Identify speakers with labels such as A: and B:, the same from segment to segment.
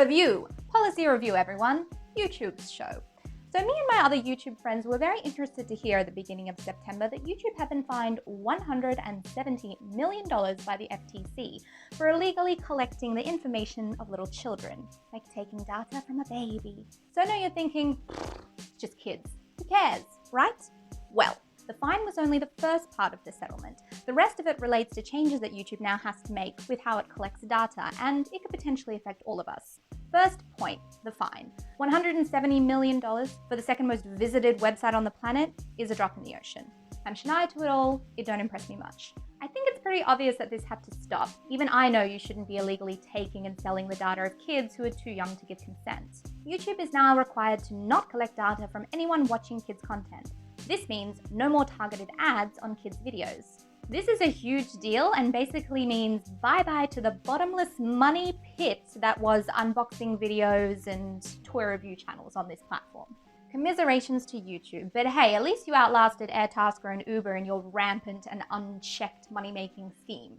A: Review. Policy review, everyone. YouTube's show. So me and my other YouTube friends were very interested to hear at the beginning of September that YouTube had been fined $170 million by the FTC for illegally collecting the information of little children, like taking data from a baby. So I know you're thinking, it's just kids. Who cares, right? Well, the fine was only the first part of the settlement. The rest of it relates to changes that YouTube now has to make with how it collects data, and it could potentially affect all of us. First point, the fine. $170 million for the second most visited website on the planet is a drop in the ocean. I'm Shania to it all, it don't impress me much. I think it's pretty obvious that this had to stop. Even I know you shouldn't be illegally taking and selling the data of kids who are too young to give consent. YouTube is now required to not collect data from anyone watching kids' content. This means no more targeted ads on kids' videos. This is a huge deal and basically means bye-bye to the bottomless money pit that was unboxing videos and toy review channels on this platform. Commiserations to YouTube, but hey, at least you outlasted Airtasker and Uber in your rampant and unchecked money-making scheme.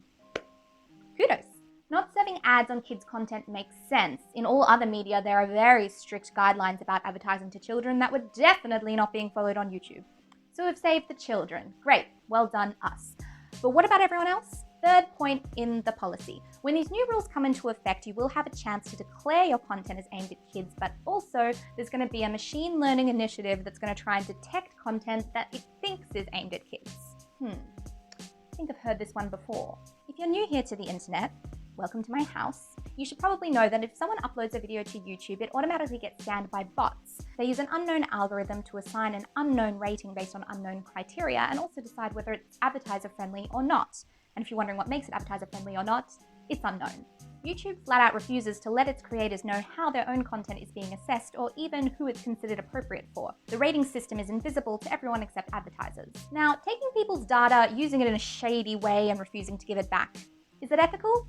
A: Kudos. Not serving ads on kids' content makes sense. In all other media, there are very strict guidelines about advertising to children that were definitely not being followed on YouTube. So we've saved the children. Great, well done us. But what about everyone else? Third point in the policy. When these new rules come into effect, you will have a chance to declare your content as aimed at kids, but also there's going to be a machine learning initiative that's going to try and detect content that it thinks is aimed at kids. I think I've heard this one before. If you're new here to the internet, welcome to my house. You should probably know that if someone uploads a video to YouTube, it automatically gets scanned by bots. They use an unknown algorithm to assign an unknown rating based on unknown criteria and also decide whether it's advertiser-friendly or not. And if you're wondering what makes it advertiser-friendly or not, it's unknown. YouTube flat out refuses to let its creators know how their own content is being assessed or even who it's considered appropriate for. The rating system is invisible to everyone except advertisers. Now, taking people's data, using it in a shady way and refusing to give it back, is it ethical?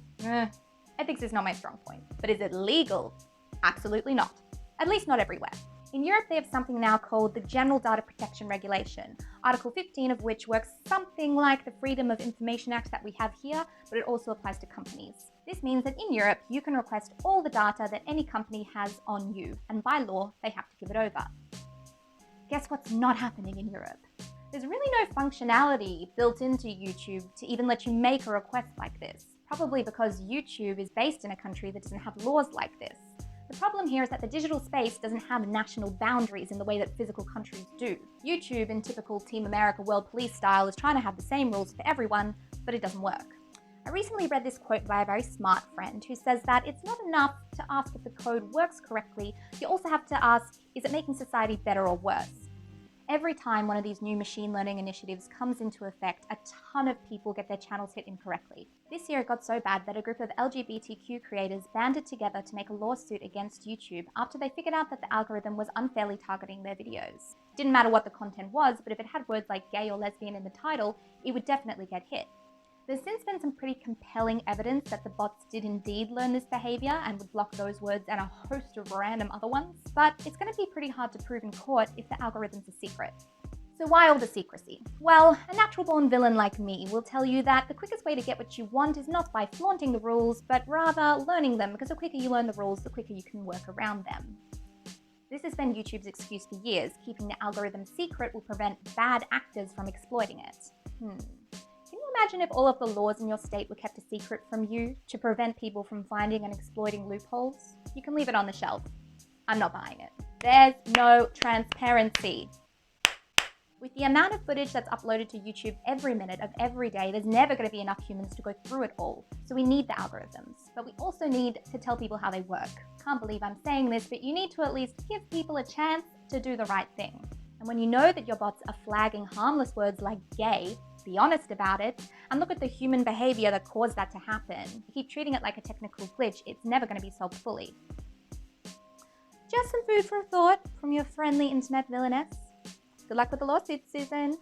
A: Ethics is not my strong point. But is it legal? Absolutely not. At least not everywhere. In Europe, they have something now called the General Data Protection Regulation, Article 15 of which works something like the Freedom of Information Act that we have here, but it also applies to companies. This means that in Europe, you can request all the data that any company has on you, and by law, they have to give it over. Guess what's not happening in Europe? There's really no functionality built into YouTube to even let you make a request like this, probably because YouTube is based in a country that doesn't have laws like this. The problem here is that the digital space doesn't have national boundaries in the way that physical countries do. YouTube, in typical Team America World Police style, is trying to have the same rules for everyone, but it doesn't work. I recently read this quote by a very smart friend who says that it's not enough to ask if the code works correctly, you also have to ask, is it making society better or worse? Every time one of these new machine learning initiatives comes into effect, a ton of people get their channels hit incorrectly. This year it got so bad that a group of LGBTQ creators banded together to make a lawsuit against YouTube after they figured out that the algorithm was unfairly targeting their videos. It didn't matter what the content was, but if it had words like gay or lesbian in the title, it would definitely get hit. There's since been some pretty compelling evidence that the bots did indeed learn this behavior and would block those words and a host of random other ones, but it's going to be pretty hard to prove in court if the algorithm's a secret. So why all the secrecy? Well, a natural-born villain like me will tell you that the quickest way to get what you want is not by flaunting the rules, but rather learning them, because the quicker you learn the rules, the quicker you can work around them. This has been YouTube's excuse for years. Keeping the algorithm secret will prevent bad actors from exploiting it. Can you imagine if all of the laws in your state were kept a secret from you to prevent people from finding and exploiting loopholes? You can leave it on the shelf. I'm not buying it. There's no transparency. With the amount of footage that's uploaded to YouTube every minute of every day, there's never going to be enough humans to go through it all. So we need the algorithms, but we also need to tell people how they work. Can't believe I'm saying this, but you need to at least give people a chance to do the right thing. And when you know that your bots are flagging harmless words like gay, be honest about it, and look at the human behavior that caused that to happen. You keep treating it like a technical glitch, it's never going to be solved fully. Just some food for thought from your friendly internet villainess. Good luck with the lawsuit, Susan.